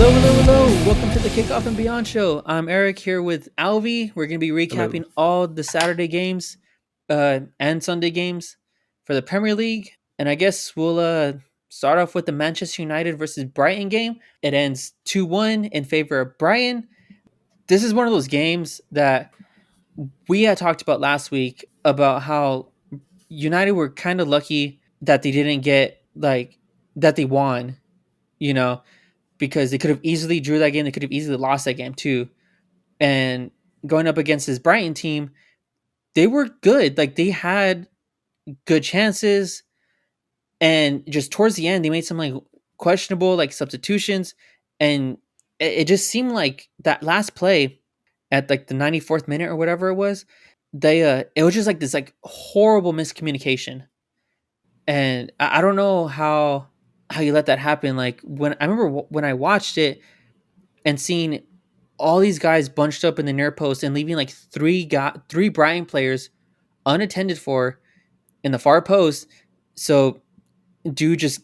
Hello, hello, hello. Welcome to the Kickoff and Beyond show. I'm Eric here with Alvi. We're going to be Hello. recapping all the Saturday games and Sunday games for the Premier League. And I guess we'll start off with the Manchester United versus Brighton game. It ends 2-1 in favor of Brighton. This is one of those games that we had talked about last week about how United were kind of lucky that they didn't get, that they won, you know, because they could have easily drew that game. They could have easily lost that game too. And going up against this Brighton team, they were good. Like they had good chances, and just towards the end, they made some like questionable like substitutions, and it just seemed like that last play at like the 94th minute or whatever it was, it was just like this like horrible miscommunication, and I don't know how you let that happen. Like when I remember when I watched it and seeing all these guys bunched up in the near post and leaving like three Brighton players unattended for in the far post. So dude just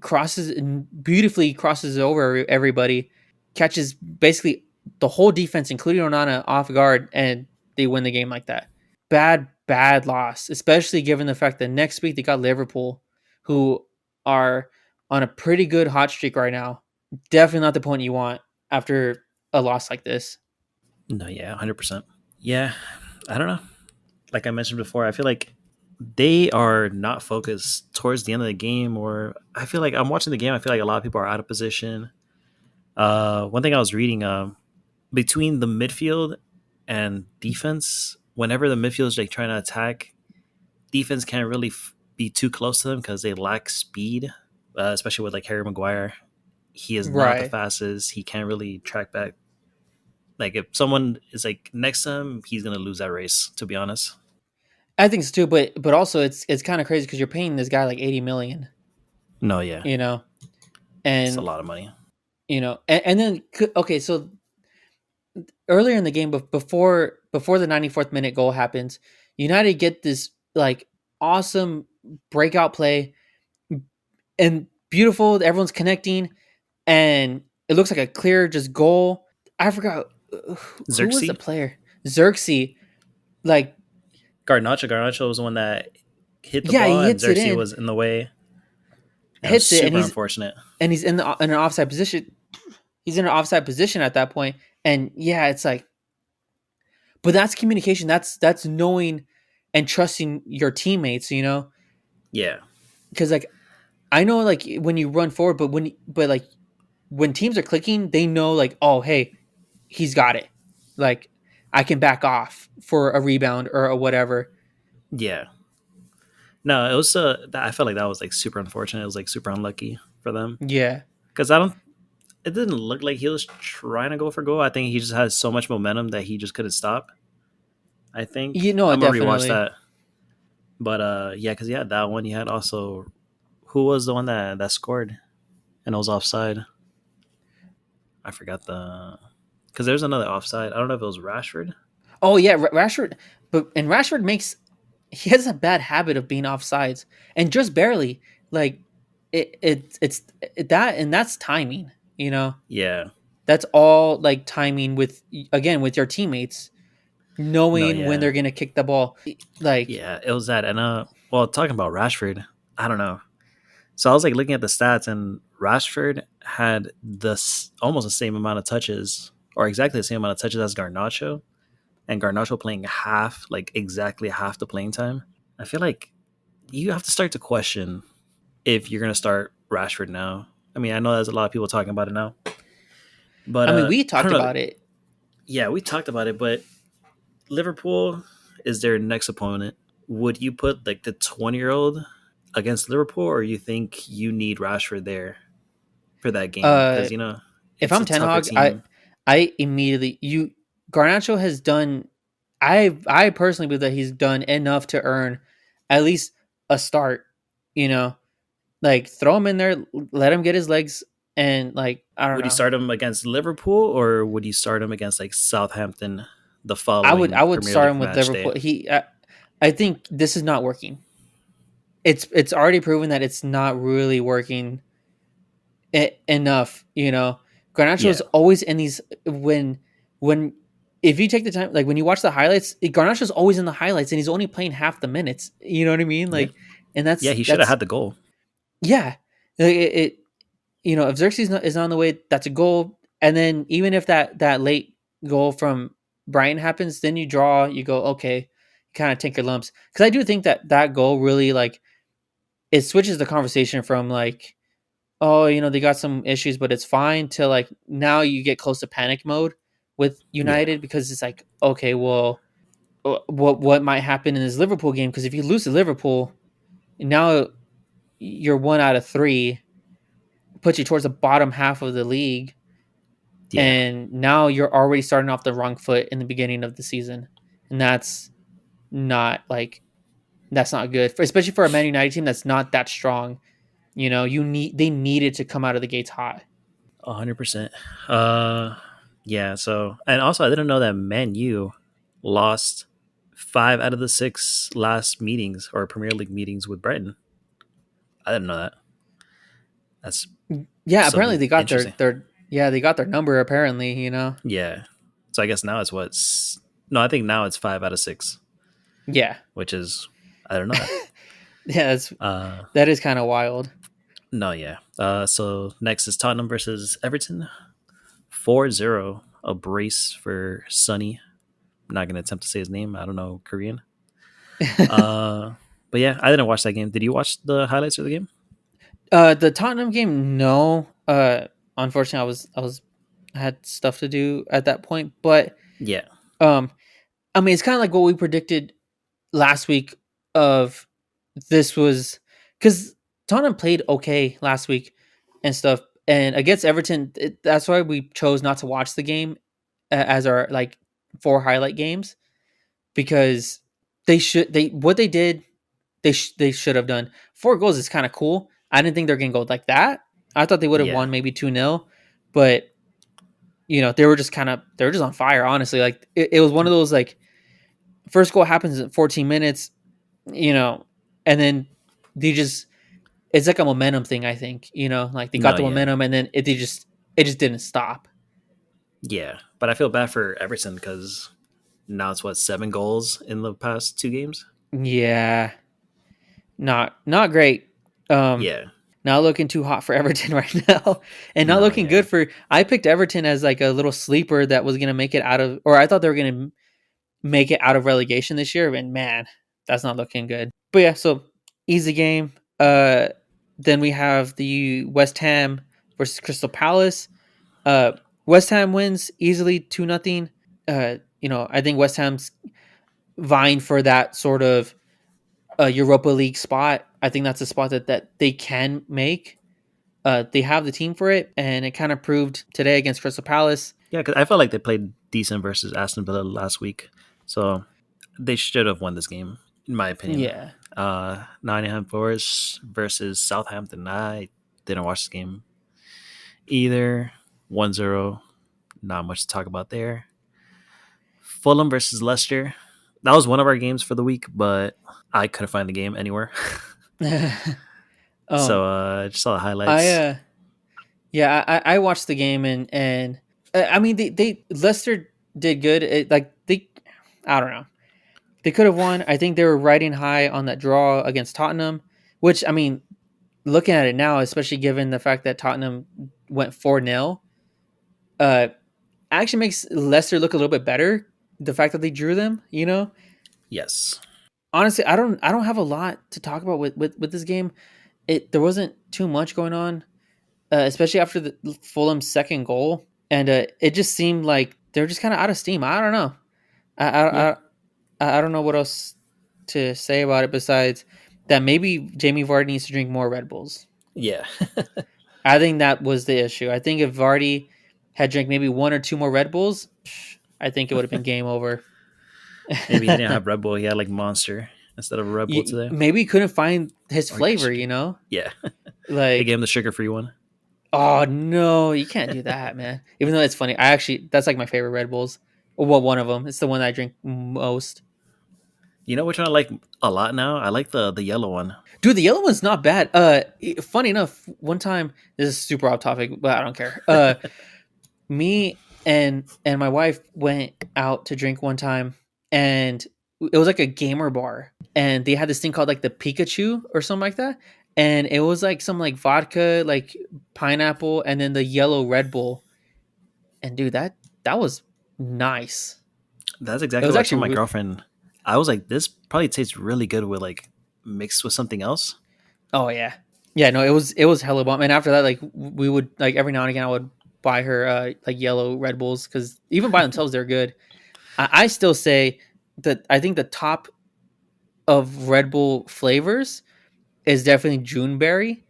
crosses and beautifully crosses over everybody, catches basically the whole defense, including Onana, off guard, and they win the game like that. Bad loss, especially given the fact that next week they got Liverpool, who are on a pretty good hot streak right now. Definitely not the point you want after a loss like this. No, yeah, 100%. Yeah, I don't know. Like I mentioned before, I feel like they are not focused towards the end of the game, or I feel like I'm watching the game. I feel like a lot of people are out of position. One thing I was reading, between the midfield and defense, whenever the midfield is like trying to attack, defense can't really be too close to them because they lack speed, especially with like Harry Maguire. He is not the Right. fastest. He can't really track back. Like if someone is like next to him, he's gonna lose that race. To be honest. I think so too, but also it's kind of crazy because you're paying this guy like 80 million, No, yeah, you know, it's a and lot of money. and then okay, so earlier in the game, before the 94th minute goal happens, United get this like awesome breakout play and beautiful. Everyone's connecting, and it looks like a clear just goal. I forgot who was the Xerxes, player. Xerxes, like Garnacho was the one that hit the yeah, ball, he and hits it Xerxes in, was in the way. That was hits it, super unfortunate. and he's in an offside position. He's in an offside position at that point, and yeah, it's like, but that's communication. That's knowing and trusting your teammates. Yeah, Because like I know like when you run forward, but like when teams are clicking, they know like, oh hey, he's got it. Like I can back off for a rebound or a whatever. yeah. No, it was. I felt like that was like super unfortunate. It was like super unlucky for them Yeah, because I don't. It didn't look like he was trying to go for goal. I think he just has so much momentum that he just couldn't stop. I think you know, I'm gonna rewatch definitely. that. But yeah, because you had that one. You had also who was the one that scored and it was offside. I forgot the because there's another offside. I don't know if it was Rashford. Oh yeah, Rashford, and Rashford makes he has a bad habit of being offsides and just barely like that and that's timing. You know, Yeah. that's all like timing with again with your teammates No. knowing when Yeah. they're gonna kick the ball. Like Yeah. It was that. And well, talking about Rashford, I don't know. So I was like looking at the stats, and Rashford had almost the same amount of touches, or exactly the same amount of touches as Garnacho, and Garnacho playing half, like exactly half the playing time. I feel like you have to start to question if you're gonna start Rashford now. I mean, I know there's a lot of people talking about it now, but I mean, we I talked don't know. about it. Yeah, we talked about it, but Liverpool is their next opponent. Would you put like the 20-year-old against Liverpool, or you think you need Rashford there for that game? Uh, Because if it's I'm a Ten tougher Hag, team. I immediately you Garnacho has done. I personally believe that he's done enough to earn at least a start. You know, like throw him in there, let him get his legs, and like I don't Would you know. start him against Liverpool, or would you start him against like Southampton the I following would Premier start League him with match day? Liverpool. I think this is not working. It's already proven that it's not really working enough. Garnacho is Yeah. always in these when if you take the time, like when you watch the highlights, Garnacho is always in the highlights, and he's only playing half the minutes. You know what I mean? Yeah. Like, and Yeah. that's He should have that's had the goal. yeah. It if Xerxes is on the way, that's a goal. And then even if that late goal from Brian happens, then you draw. You go okay, kind of take your lumps because I do think that goal really like it switches the conversation from like oh, they got some issues, but it's fine to like now you get close to panic mode with Yeah. United because it's like, okay, well, what might happen in this Liverpool game? Because if you lose to Liverpool, now you're 1 out of 3, puts you towards the bottom half of the league, Yeah. and now you're already starting off the wrong foot in the beginning of the season, and not like that's not good, especially for a Man United team that's not that strong. They needed to come out of the gates hot. 100%. Uh, yeah. So, and also, I didn't know that Man U lost 5 out of the 6 last meetings or Premier League meetings with Brighton. I didn't know that. That's Yeah, apparently something they got interesting. they got their number apparently. Yeah. So I guess now it's no, I think now it's 5 out of 6, Yeah. which is, I don't know that. Yeah, Uh, that is kind of wild. no, yeah. So next is Tottenham versus Everton. 4-0, a brace for Sonny. I'm not going to attempt to say his name. I don't know Korean. Uh, but yeah, I didn't watch that game. Did you watch the highlights of the game? The Tottenham game, no. Unfortunately, I had stuff to do at that point, but Yeah. um I mean, it's kind of like what we predicted last week of this was cuz Tottenham played okay last week and stuff, and against Everton, that's why we chose not to watch the game as our like 4 highlight games because they what they did they should have done. 4 goals is kind of cool. I didn't think they're gonna go like that. I thought they would have Yeah. won maybe 2-0, but they were just on fire. Honestly, like it was one of those like first goal happens in 14 minutes, you know, and then they just it's like a momentum thing. I think like they got No, the yeah. momentum, and then it just didn't stop. Yeah. But I feel bad for Everton because now it's 7 goals in the past 2 games? Yeah, not great. Um, Yeah. Not looking too hot for Everton right now, and not No, looking yeah. good for. I picked Everton as like a little sleeper that was gonna make it out of, or I thought they were gonna make it out of relegation this year, and man, that's not looking good. But yeah, so easy game. Then we have the West Ham versus Crystal Palace. Uh, West Ham wins easily 2-0. I think West Ham's vying for that sort of Europa League spot. I think that's a spot that they can make. They have the team for it, and it kind of proved today against Crystal Palace. Yeah, because I felt like they played decent versus Aston Villa last week. So they should have won this game, in my opinion. Yeah, Nottingham Forest versus Southampton. I didn't watch this game either. 1-0. Not much to talk about there. Fulham versus Leicester. That was one of our games for the week, but I couldn't find the game anywhere. um, So I just saw the I highlights. yeah, I watched the game, and I mean they Leicester did good. I don't know, they could have won. I think they were riding high on that draw against Tottenham, which I mean, looking at it now, especially given the fact that Tottenham went 4-0, uh, actually makes Leicester look a little bit better. The fact that they drew them. Yes. Honestly, I don't have a lot to talk about with this game. There wasn't too much going on, especially after the Fulham's second goal, and it just seemed like they're just kind of out of steam. I don't know. I, Yeah. I I I don't know what else to say about it besides that maybe Jamie Vardy needs to drink more Red Bulls. Yeah. I think that was the issue. I think if Vardy had drank maybe 1 or 2 more Red Bulls, I think it would have been game over. Maybe he didn't have Red Bull. He had like Monster instead of a Red Bull today. Maybe he couldn't find his Or he got flavor. sugar. Yeah. They gave Like him the sugar free one. oh no, you can't do that, man. Even though it's funny, that's like my favorite Red Bulls. Well, one of them. It's the one I drink most. You know which one I like a lot now? I like the yellow one. Dude, the yellow one's not bad. Funny enough, one time this is super off topic, but I don't care. Me and my wife went out to drink one time, and it was like a gamer bar, and they had this thing called like the Pikachu or something like that, and it was like some like vodka, like pineapple, and then the yellow Red Bull, and dude, that was nice. That's It exactly was what I told my actually girlfriend. I was like, this probably tastes really good with like mixed with something else. oh yeah, yeah. No, it was hella bomb. And after that, like we would like every now and again, I would buy her like yellow Red Bulls because even by themselves they're good. I still say that I think the top of Red Bull flavors is definitely Juneberry.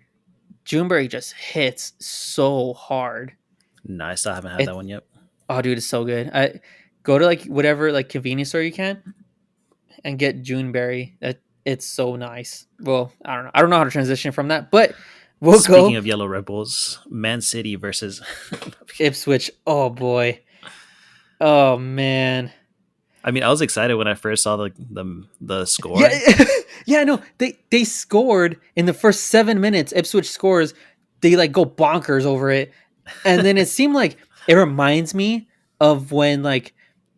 Juneberry just hits so hard. No, I still haven't had that It one yet. oh dude, it's so good. I go to like whatever like convenience store you can and get Juneberry. That it's so nice. Well, I don't know. I don't know how to transition from that, but we'll Speaking go of yellow Red Bulls, Man City versus. Ipswich. Oh boy. Oh man. I mean, I was excited when I first saw the Yeah, score. yeah. No, they scored in the first 7 minutes. Ipswich scores. They like go bonkers over it, and then it seemed like it reminds me of when like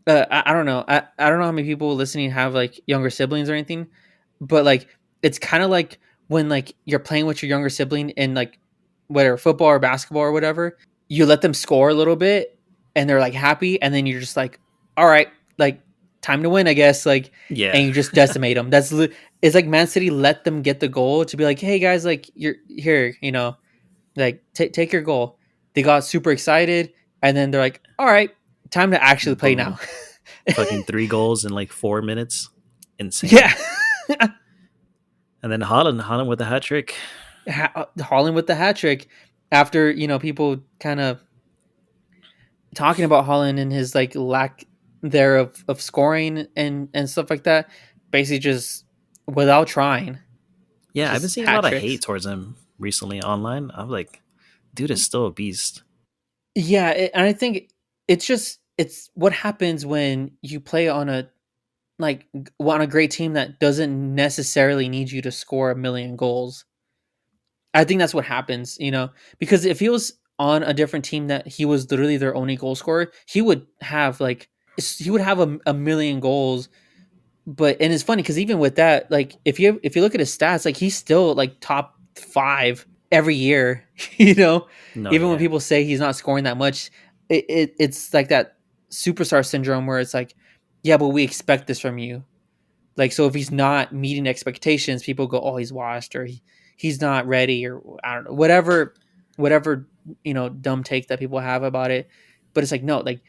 I don't know. I don't know how many people listening have like younger siblings or anything, but like it's kind of like when like you're playing with your younger sibling in like whether football or basketball or whatever, you let them score a little bit and they're like happy, and then you're just like, all right, like time to win, I guess, like, Yeah, and you just decimate them. It's like Man City let them get the goal to be like, hey guys, like you're here, like take your goal. They got super excited, and then they're like, all right, time to actually play now. boom, fucking 3 goals in like 4 minutes, insane. Yeah. And then Holland with the hat trick. Holland with the hat trick after people kind of talking about Holland and his like lack there of scoring and stuff like that, basically just without trying, Yeah, I've been just seeing a hat lot of hate tricks. towards him recently online. I'm like, dude is still a beast. Yeah, and I think it's what happens when you play on a like on a great team that doesn't necessarily need you to score a million goals. I think that's what happens, because if he was on a different team that he was literally their only goal scorer, he would have a million goals. But and it's funny because even with that, like if you look at his stats, like he's still like top 5 every year. you know, No, even when yeah, people say he's not scoring that much, it's like that superstar syndrome where it's like, yeah, but we expect this from you. Like, so if he's not meeting expectations, people go, "Oh, he's washed," or he's not ready, or I don't know, whatever dumb take that people have about it. But it's like no, like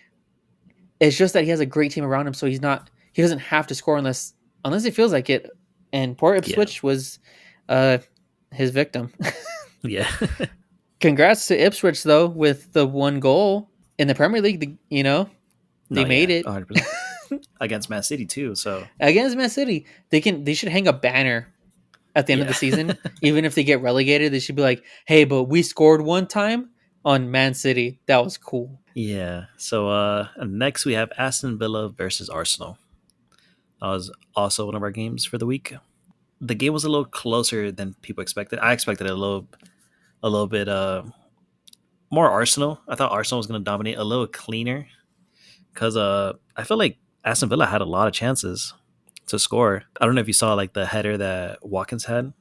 it's just that he has a great team around him, so he doesn't have to score unless he feels like it. And poor yeah, Ipswich was uh his victim. yeah. Congrats to Ipswich though with the one goal in the Premier League. No, They made yeah, it 100% against Man City too. So against Man City. They should hang a banner at the end of the yeah, season, even if they get relegated. They should be like, "Hey, but we scored one time on Man City. That was cool." yeah. So next we have Aston Villa versus Arsenal. That was also one of our games for the week. The game was a little closer than people expected. I expected a little bit more Arsenal. I thought Arsenal was going to dominate a little cleaner because I feel like Aston Villa had a lot of chances to score. I don't know if you saw like the header that Watkins had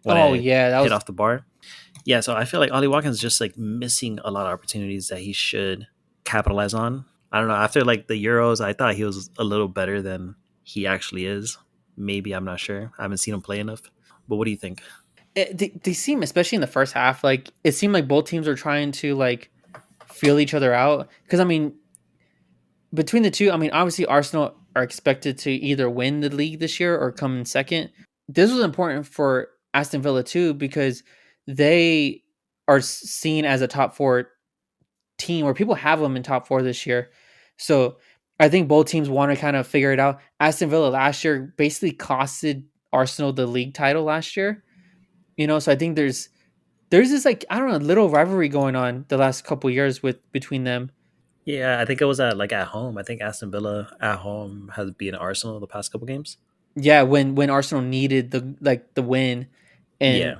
when Oh it yeah, that hit was off the bar. Yeah, so I feel like Ollie Watkins just like missing a lot of opportunities that he should capitalize on. I don't know. After like the Euros, I thought he was a little better than he actually is. Maybe I'm not sure. I haven't seen him play enough. But what do you think? they seem, especially in the first half, like it seemed like both teams are trying to like feel each other out. Because I mean, between the two, I mean, obviously Arsenal are expected to either win the league this year or come in second. This was important for Aston Villa too because they are seen as a top 4 team, or people have them in top 4 this year. So I think both teams want to kind of figure it out. Aston Villa last year basically costed Arsenal the league title last year. So I think there's this like I don't know little rivalry going on the last couple years with between them. Yeah, I think it was at home. I think Aston Villa at home has beaten Arsenal the past couple games. Yeah, when Arsenal needed the win, and Yeah.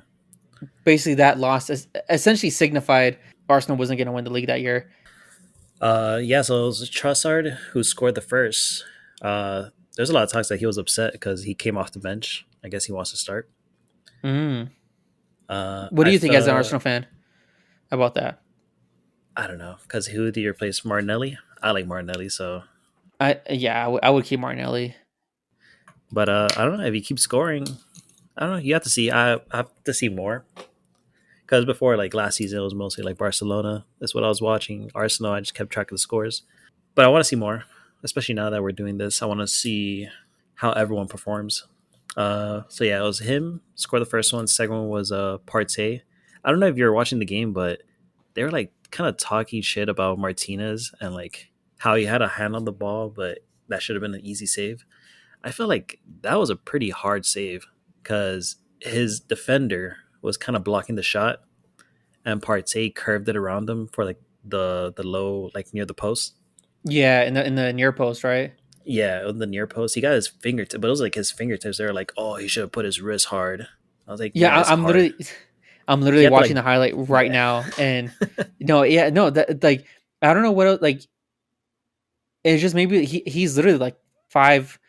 basically that loss essentially signified Arsenal wasn't going to win the league that year. Yeah, so it was Trossard who scored the first. There's a lot of talks that he was upset because he came off the bench. I guess he wants to start. Mm. What do I you think as an felt Arsenal fan about that? I don't know because who do you replace Martinelli? I like Martinelli, so I would keep Martinelli. but I don't know if he keeps scoring. I don't know. You have to see. I have to see more because before like last season it was mostly like Barcelona. That's what I was watching. Arsenal, I just kept track of the scores. But I want to see more, especially now that we're doing this. I want to see how everyone performs. So yeah, it was him score the first one. Second one was Partey. I don't know if you're watching the game, but they were like kind of talking shit about Martinez and like how he had a hand on the ball, but that should have been an easy save. I feel like that was a pretty hard save because his defender was kind of blocking the shot, and Partey curved it around him for like the low like near the post. Yeah, in the near post, right? Yeah, on the near post, he got his fingertip, but it was like his fingertips. They were like, "Oh, he should have put his wrist hard." I was like, Yeah, "Yeah, it's I'm hard." literally I'm He literally had to watching like, the highlight right yeah, now, and no, yeah, no, that like I don't know what like it's just maybe he's literally like five,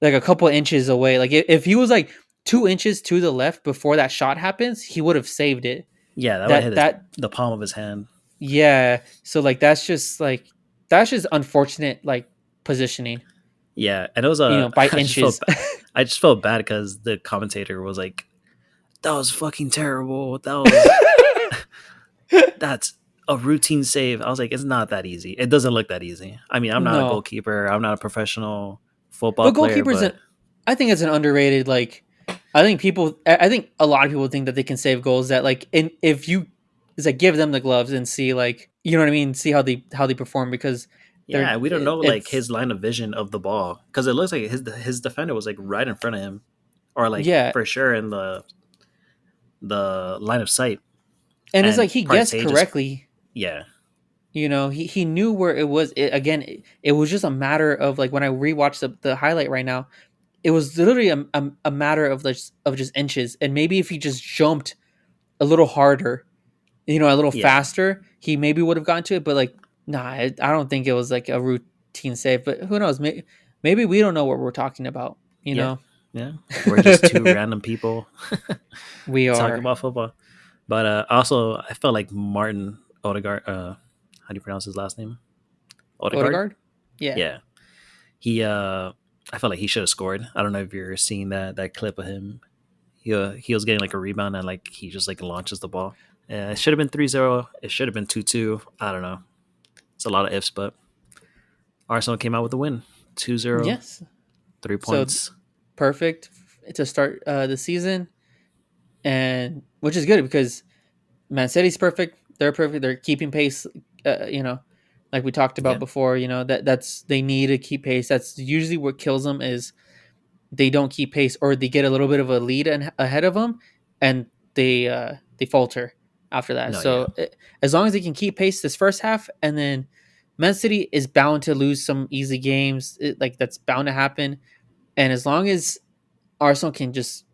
like a couple inches away. Like if he was like 2 inches to the left before that shot happens, he would have saved it. yeah, that would have That hit that the palm of his hand. yeah. So like that's just unfortunate like positioning. Yeah, and it was a. By I just felt, inches. I just felt bad because the commentator was like, "That was fucking terrible. That was that's a routine save." I was like, "It's not that easy. It doesn't look that easy." I mean, I'm not a No, goalkeeper. I'm not a professional football but player, goalkeepers, but I think it's an underrated. Like, I think a lot of people think that they can save goals. That like, and if you, is like give them the gloves and see like, you know what I mean, see how they perform because yeah, we don't know like it's his line of vision of the ball because it looks like his defender was like right in front of him, or like yeah, for sure in the line of sight, and it's and like he guessed Partey just correctly. yeah He knew where it was. Again, it was just a matter of like when I rewatched the highlight right now. It was literally a matter of just inches, and maybe if he just jumped a little harder, a little yeah faster, he maybe would have gotten to it. But like, nah, I don't think it was like a routine save. But who knows? Maybe we don't know what we're talking about. You yeah know, yeah. We're just two random people we talking are about football, but also I felt like Martin Odegaard. How do you pronounce his last name? Odegaard. Odegaard. Yeah, Yeah, he. I felt like he should have scored. I don't know if you're seeing that clip of him. He was getting like a rebound and like he just like launches the ball. It should have been 3-0. It should have been 2-2. I don't know. It's a lot of ifs, but Arsenal came out with the win. 2-0, yes. three So points. perfect to start the season, and which is good because Man City's perfect. They're perfect. They're keeping pace. Like we talked about Yeah. before. That's they need to keep pace. That's usually what kills them is they don't keep pace or they get a little bit of a lead ahead of them, and they falter after that. No, yeah. So as long as they can keep pace this first half, and then Man City is bound to lose some easy games. Like that's bound to happen. And as long as Arsenal can just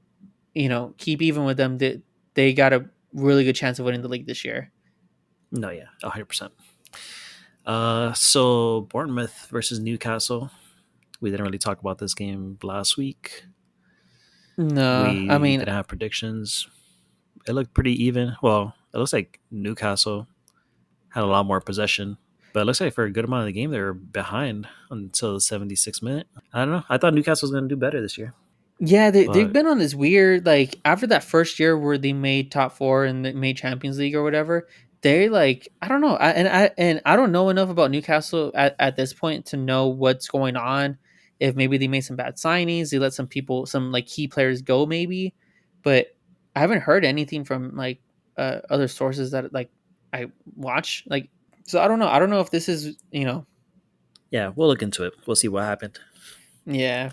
keep even with them, they got a really good chance of winning the league this year. No, yeah. 100%. So Bournemouth versus Newcastle. We didn't really talk about this game last week. No, I We mean, didn't have predictions. It looked pretty even. Well, it looks like Newcastle had a lot more possession, but it looks like for a good amount of the game they were behind until the 76th minute. I don't know. I thought Newcastle was going to do better this year, yeah, they've but been on this weird like after that first year where they made top four and they made Champions League or whatever. They like I don't know, and I don't know enough about Newcastle at this point to know what's going on. If maybe they made some bad signings, they let some like key players go, maybe, but I haven't heard anything from like other sources that like I watch like. So I don't know. I don't know if this is yeah, we'll look into it. We'll see what happened. yeah.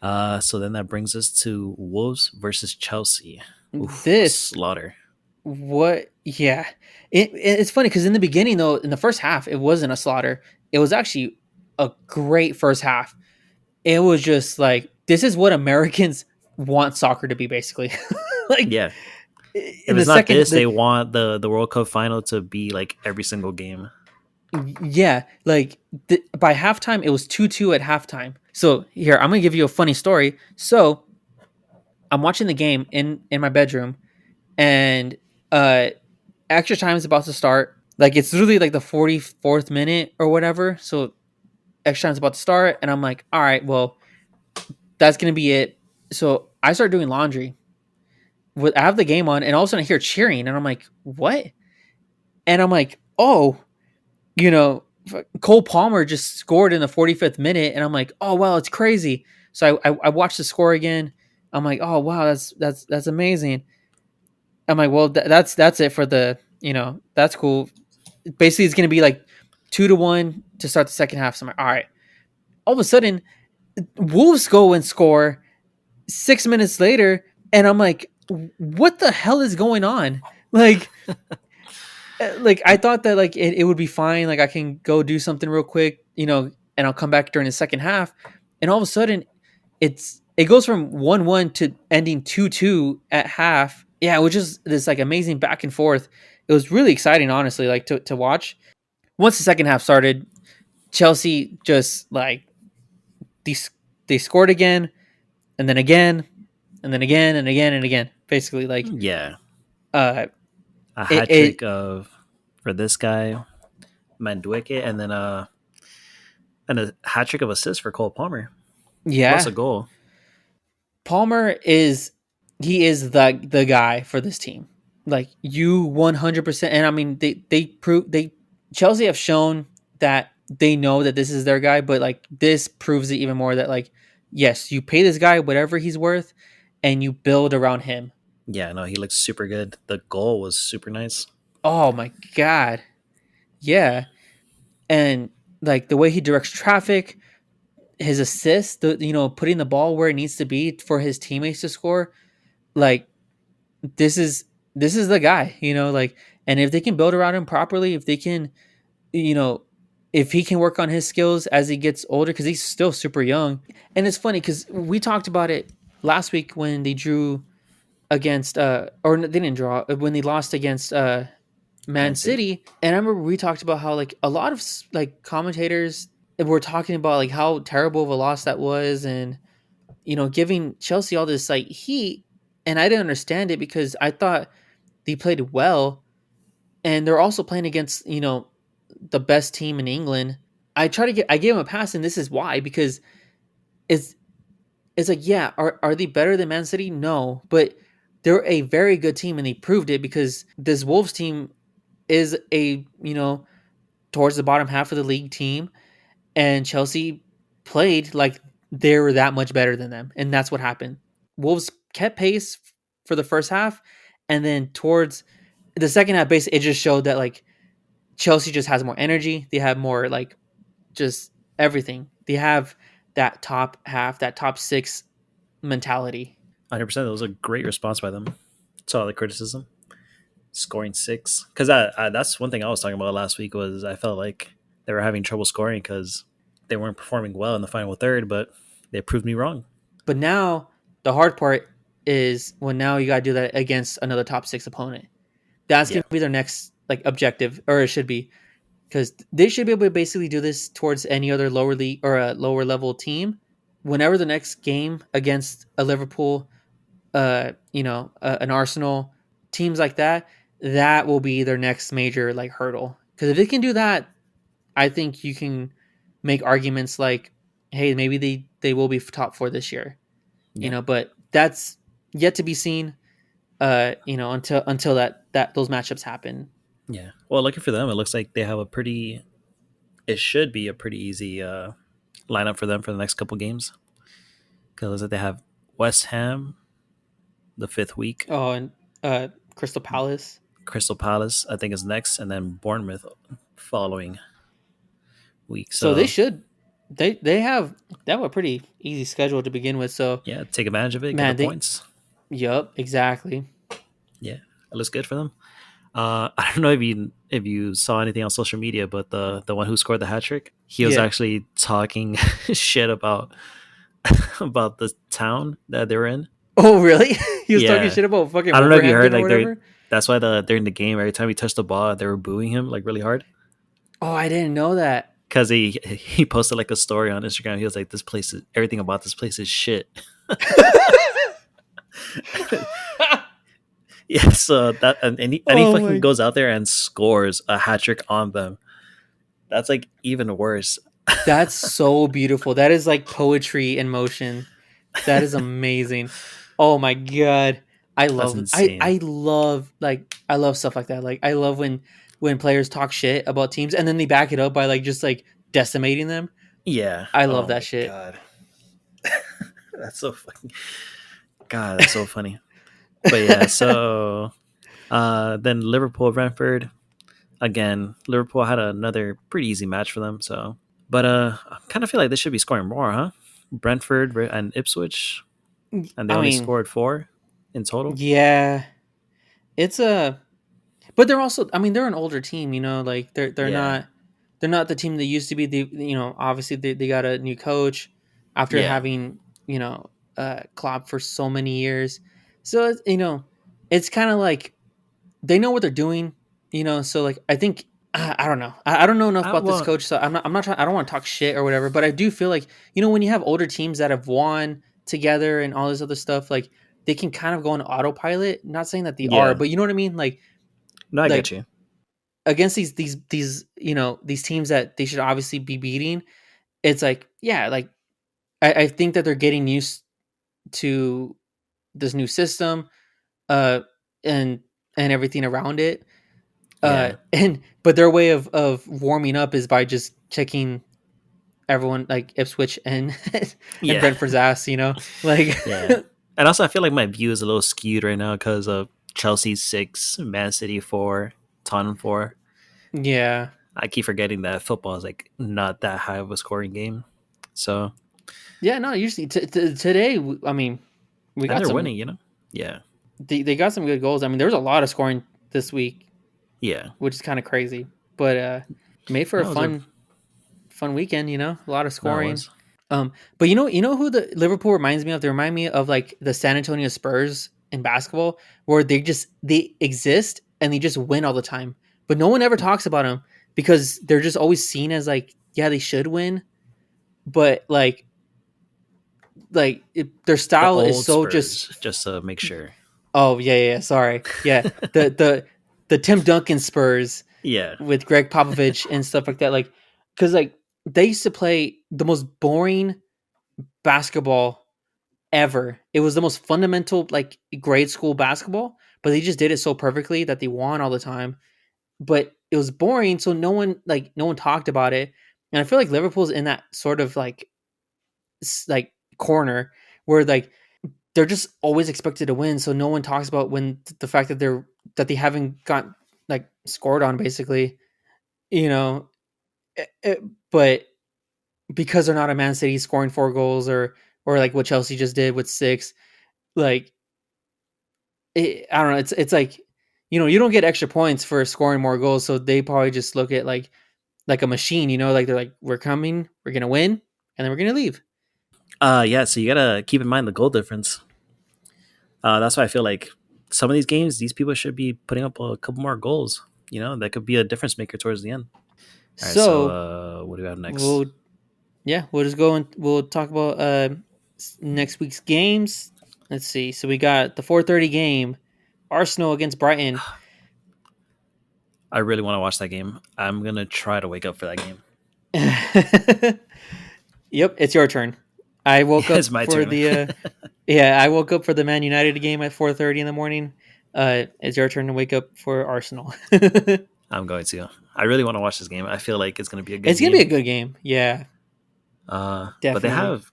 So then that brings us to Wolves versus Chelsea. Oof, a This slaughter. what? Yeah, it's funny because in the beginning though, in the first half, it wasn't a slaughter. It was actually a great first half. It was just like this is what Americans want soccer to be, basically. Like Yeah. in If the it's not second, this, they want the World Cup final to be like every single game. Yeah, like by halftime it was 2-2 at halftime. So here, I'm gonna give you a funny story. So I'm watching the game in my bedroom, and uh extra time is about to start. Like it's literally like the 44th minute or whatever. So extra time's about to start, and I'm like, all right, well, that's gonna be it. So I start doing laundry. I have the game on, and all of a sudden I hear cheering, and I'm like, what? And I'm like, oh, you know, Cole Palmer just scored in the 45th minute, and I'm like, oh wow, it's crazy. So I watched the score again. I'm like, oh wow, that's amazing. I'm like, well, that's it for the, that's cool. Basically, it's gonna be like 2-1 to start the second half. So I'm like, all right. All of a sudden, Wolves go and score 6 minutes later, and I'm like, what the hell is going on? Like, like I thought that like it would be fine. Like I can go do something real quick, and I'll come back during the second half. And all of a sudden, it goes from 1-1 to ending 2-2 at half. Yeah, which is this like amazing back and forth. It was really exciting, honestly, like to watch. Once the second half started, Chelsea just like they they scored again, and then again, and then again, and again, and again. Basically, like Yeah, uh, a it, hat it trick of for this guy Mandueke, and a hat trick of assists for Cole Palmer, plus yeah, a goal. Palmer is he is the guy for this team. Like you 100%. And I mean they Chelsea have shown that they know that this is their guy, but like this proves it even more that like yes, you pay this guy whatever he's worth and you build around him. Yeah, no, he looks super good. The goal was super nice. Oh my god. Yeah. And like the way he directs traffic, his assist, putting the ball where it needs to be for his teammates to score, like this is this is the guy, like, and if they can build around him properly, if they can, you know, if he can work on his skills as he gets older, because he's still super young. And it's funny because we talked about it last week when they drew against or they didn't draw when they lost against Man Man City. City. And I remember we talked about how like a lot of like commentators were talking about like how terrible of a loss that was, and giving Chelsea all this like heat. And I didn't understand it because I thought they played well, and they're also playing against the best team in England. I gave them a pass, and this is why, because it's it's like, yeah, are they better than Man City? No, but they're a very good team, and they proved it because this Wolves team is a towards the bottom half of the league team, and Chelsea played like they were that much better than them, and that's what happened. Wolves kept pace for the first half, and then towards the second half, basically, it just showed that like Chelsea just has more energy. They have more like just everything. They have that top half, that top six mentality. 100%. That was a great response by them to all the criticism. Scoring six, because that's one thing I was talking about last week. Was I felt like they were having trouble scoring because they weren't performing well in the final third, but they proved me wrong. But now the hard part is when now you got to do that against another top six opponent. That's Yeah, going to be their next like objective, or it should be, because they should be able to basically do this towards any other lower league or a lower level team. Whenever the next game against a Liverpool, an Arsenal, teams like that, that will be their next major like hurdle. Because if they can do that, I think you can make arguments like, hey, maybe they will be top four this year. yeah, But that's yet to be seen. Until that those matchups happen. yeah. Well, looking for them, it looks like they have a pretty. It should be a pretty easy lineup for them for the next couple games. Because they have West Ham the fifth week, Oh, and Crystal Palace. Crystal Palace I think is next, and then Bournemouth following week. So they So should they have a pretty easy schedule to begin with. So yeah, take advantage of it, get the man, they points. yup, exactly. Yeah, it looks good for them. I don't know if you saw anything on social media, but the one who scored the hat trick, he was Yeah. actually talking shit about about the town that they were in. Oh really? He was talking Yeah, shit about fucking I don't know if you heard Wolverhampton or like they whatever. that's why during the game every time he touched the ball they were booing him like really hard. Oh, I didn't know that. because he posted like a story on Instagram. He was like, "This place is everything about this place is shit." Yeah, so that and he Oh fucking my, goes out there and scores a hat trick on them. That's like even worse. that's so beautiful. That is like poetry in motion. That is amazing. Oh my god. That's insane. I love I love stuff like that. Like I love when players talk shit about teams and then they back it up by like just like decimating them. Yeah. I love Oh that my shit. god. That's so fucking God, that's so funny. But yeah, so then Liverpool Brentford. Again, Liverpool had another pretty easy match for them, so but I kind of feel like they should be scoring more, huh? Brentford and Ipswich, and they I only mean, scored 4 in total. yeah. It's a but they're also I mean they're an older team, you know, like Yeah. they're not the team they used to be. They obviously they got a new coach after Yeah. having, Klopp for so many years. So it's kind of like they know what they're doing, so like I think I don't know. I don't know enough about this Well, coach, so I'm not trying I don't want to talk shit or whatever, but I do feel like, when you have older teams that have won together and all this other stuff, like they can kind of go on autopilot. Not saying that they are, yeah. but you know what I mean? No, I get Like you. against these these teams that they should obviously be beating, it's like, yeah, like I think that they're getting used to this new system, uh and everything around it. Yeah. And but their way of warming up is by just kicking everyone like Ipswich and and Yeah. Brentford's ass, like Yeah. And also, I feel like my view is a little skewed right now because of Chelsea 6, Man City 4, Tottenham 4. yeah. I keep forgetting that football is like not that high of a scoring game. So, Yeah, no, usually today I mean, we and got they're some winning, you know? Yeah. they got some good goals. I mean, there was a lot of scoring this week, Yeah. which is kind of crazy, but made for a No, it was a, fun weekend, a lot of no, it scoring. was. But who the Liverpool reminds me of? They remind me of like the San Antonio Spurs in basketball, where they exist and they just win all the time, but no one ever talks about them because they're just always seen as like, yeah, they should win, but their The style is old so just. Spurs, just to make sure. Oh yeah, yeah, sorry, yeah, the Tim Duncan Spurs Yeah. with Greg Popovich and stuff like that, like because like they used to play the most boring basketball ever. It was the most fundamental like grade school basketball, but they just did it so perfectly that they won all the time. But it was boring, so no one talked about it. And I feel like Liverpool's in that sort of like corner where like they're just always expected to win, so no one talks about when the fact that they haven't got like scored on basically, you know. But because they're not a Man City scoring 4 goals or like what Chelsea just did with 6, like I don't know. It's like, you don't get extra points for scoring more goals, so they probably just look at like a machine, like they're like, we're coming, we're gonna win, and then we're gonna leave. Yeah, so you gotta keep in mind the goal difference. That's why I feel like some of these games, these people should be putting up a couple more goals. You know, that could be a difference maker towards the end. All right, so So what do we have next? we'll yeah, we'll just go and we'll talk about next week's games. Let's see. So we got the 4:30 game, Arsenal against Brighton. I really want to watch that game. I'm gonna try to wake up for that game. Yep, it's your turn. I woke It's up my for turn. the yeah, I woke up for the Man United game at 4:30 in the morning. It's your turn to wake up for Arsenal. I'm going to. I really want to watch this game. I feel like it's gonna be a good It's gonna be a game. good game. Yeah, But they definitely. have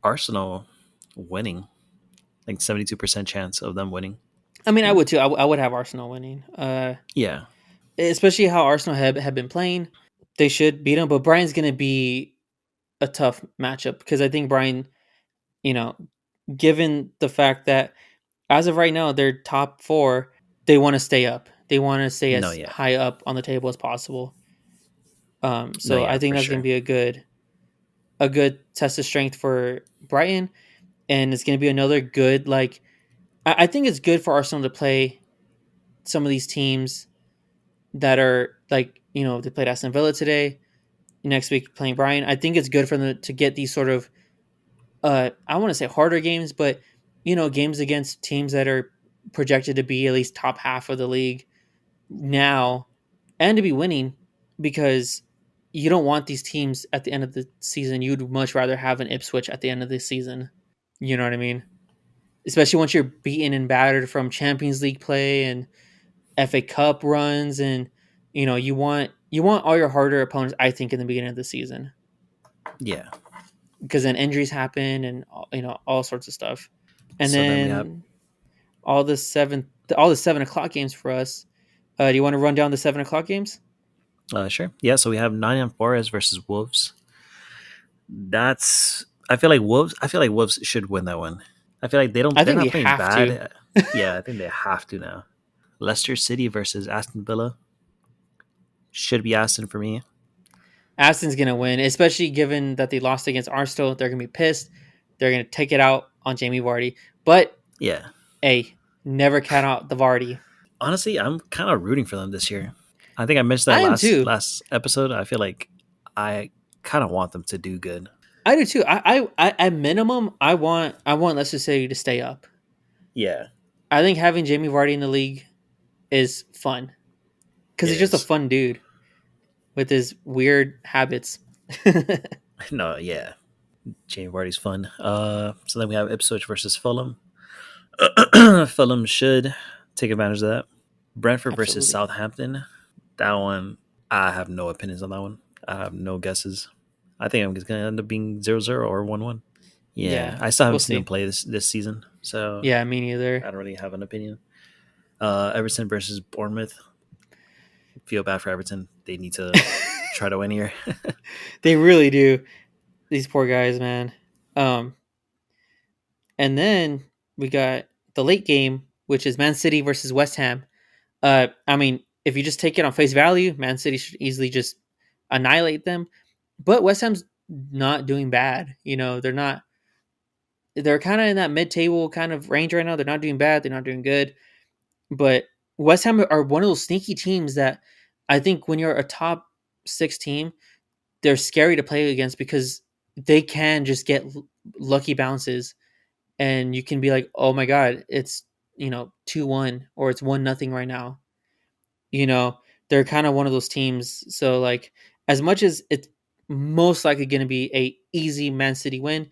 Arsenal winning, like 72% chance of them winning. I mean, You I know? would too. I would have Arsenal winning. Yeah. Especially how Arsenal have been playing. They should beat them, but Brian's gonna be a tough matchup because I think Brian, you know, given the fact that as of right now they're top 4, they want to stay up. They want to stay No. as Yeah. high up on the table as possible. No. So I Yeah. think For that's gonna sure. be a good test of strength for Brighton, and it's gonna be another good I think it's good for Arsenal to play some of these teams that are like, they played Aston Villa today. Next week playing Brian. I think it's good for them to get these sort of I want to say harder games, but games against teams that are projected to be at least top half of the league now and to be winning, because you don't want these teams at the end of the season. You'd much rather have an Ipswich at the end of the season. You know what I mean? Especially once you're beaten and battered from Champions League play and FA Cup runs, and you want all your harder opponents. I think in the beginning of the season, Yeah. because then injuries happen and all sorts of stuff, and So then we have then all the 7 o'clock games for us. Do you want to run down the 7 o'clock games? sure. Yeah, so we have Nottingham Forest versus Wolves. That's I feel like Wolves should win that one. I feel like I they're think not they playing have to. bad. Yeah, I think they have to now. Leicester City versus Aston Villa should be Aston for me. Aston's gonna win, especially given that they lost against Arsenal. They're gonna be pissed. They're gonna take it out on Jamie Vardy. But Yeah. hey, never count out the Vardy. Honestly, I'm kind of rooting for them this year. I think I mentioned that I am last too. last episode. I feel like I kind of want them to do good. I do too. I at minimum, I want Leicester City to stay up. Yeah, I think having Jamie Vardy in the league is fun because it he's just a is. fun dude with his weird habits. No, yeah. Jamie Vardy's fun. So then we have Ipswich versus Fulham. Fulham should take advantage of that. Brentford versus Absolutely. Southampton. That one, I have no opinions on that one. I have no guesses. I think I'm just gonna end up being 0-0 or 1-1. Yeah, Yeah, I still we'll haven't seen them see. play this season, so Yeah, me neither. I don't really have an opinion. Everton versus Bournemouth. Feel bad for Everton. They need to try to win here. They really do. These poor guys, man. Um, and then we got the late game, which is Man City versus West Ham. I mean, if you just take it on face value, Man City should easily just annihilate them. But West Ham's not doing bad. They're not. They're kind of in that mid-table kind of range right now. They're not doing bad. They're not doing good. But West Ham are one of those sneaky teams that I think when you're a top six team, they're scary to play against because they can just get lucky bounces, and you can be like, oh my god, it's 2-1 or it's 1-0 right now. you know they're kind of one of those teams. So like, as much as it's most likely going to be a easy Man City win,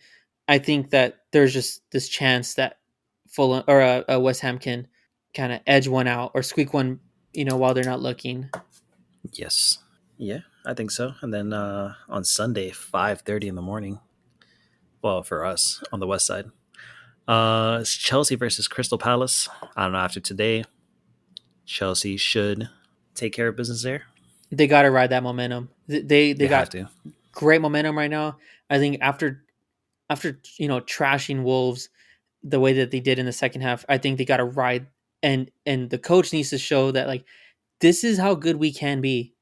I think that there's just this chance that Fulham or West Ham can kind of edge one out or squeak one, while they're not looking. Yes. Yeah, I think so. And then on Sunday, 5:30 in the morning. Well, for us on the west side, it's Chelsea versus Crystal Palace. I don't know. After today, Chelsea should take care of business there. They got to ride that momentum. They They have got to. great momentum right now. I think after trashing Wolves the way that they did in the second half, I think they got to ride, and the coach needs to show that, like, this is how good we can be,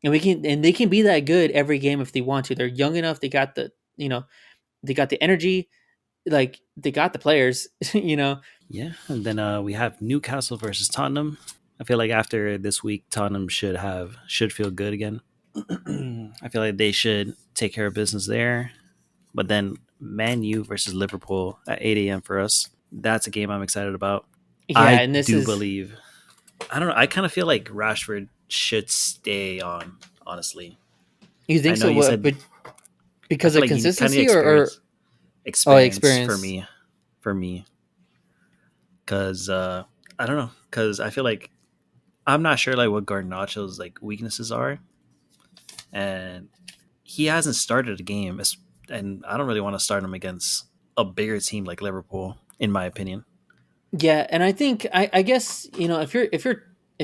and they can be that good every game if they want to. They're young enough. They got the energy, like they got the players. Yeah. And then we have Newcastle versus Tottenham. I feel like after this week, Tottenham should feel good again. I feel like they should take care of business there. But then Man U versus Liverpool at 8 a.m. for us. That's a game I'm excited about. Yeah, I and this do is. believe. I don't know. I kind of feel like Rashford should stay on. Honestly, You I think know so? you What? said. But I because feel of like he kind of consistency, or oh, experience experience? for me, because I don't know, because I feel like I'm not sure like what Garnacho's like weaknesses are, and he hasn't started a game, and I don't really want to start him against a bigger team like Liverpool, in my opinion. Yeah, and I think I guess if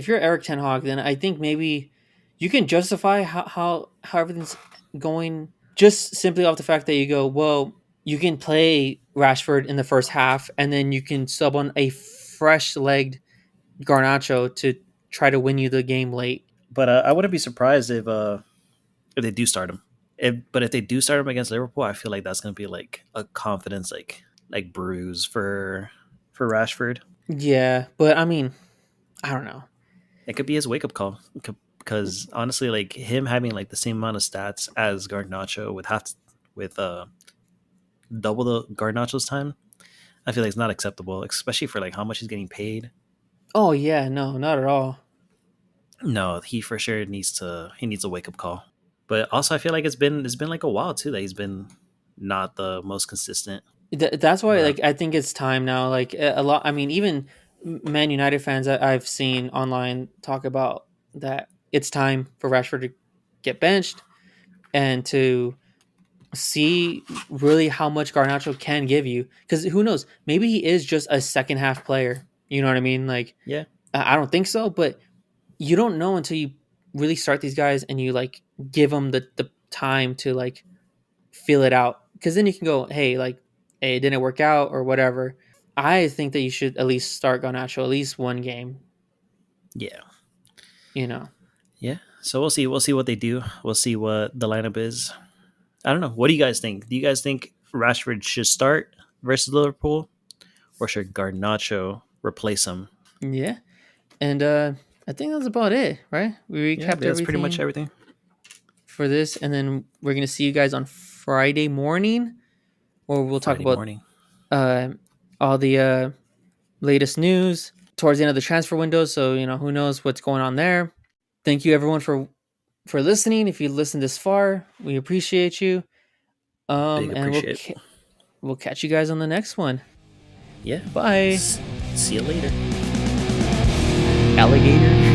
you're Eric Ten Hag, then I think maybe you can justify how everything's going just simply off the fact that you go, well, you can play Rashford in the first half, and then you can sub on a fresh legged Garnacho to try to win you the game late. But I wouldn't be surprised if they do start him. But if they do start him against Liverpool, I feel like that's going to be like a confidence like bruise for Rashford. Yeah, but I mean, I don't know. It could be his wake up call because honestly, like him having like the same amount of stats as Garnacho with with double the Garnacho's time, I feel like it's not acceptable, especially for like how much he's getting paid. Oh yeah, no, not at all. No, he for sure needs a wake up call. But also, I feel like it's been like a while too that he's been not the most consistent. That's why, Uh, like, I think it's time now. Like a lot. I mean, even Man United fans that I've seen online talk about that it's time for Rashford to get benched and to see really how much Garnacho can give you. Because who knows? Maybe he is just a second half player. You know what I mean? Like, yeah, I don't think so, but you don't know until you really start these guys and you like give them the time to like feel it out. Because then you can go, hey, like, hey, it didn't work out or whatever. I think that you should at least start Garnacho at least one game. yeah, You know, yeah. So we'll see. We'll see what they do. We'll see what the lineup is. I don't know. What do you guys think? Do you guys think Rashford should start versus Liverpool, or should Garnacho replace him? yeah. And I think that's about it, right? We Yeah, recapped that's pretty much everything everything. for this, and then we're gonna see you guys on Friday morning, or we'll talk Friday about morning. uh, all the latest news towards the end of the transfer window. So who knows what's going on there. Thank you everyone for listening. If you listened this far, we appreciate you. Big And appreciate. we'll catch you guys on the next one. Yeah. Bye, S- See you later. alligator.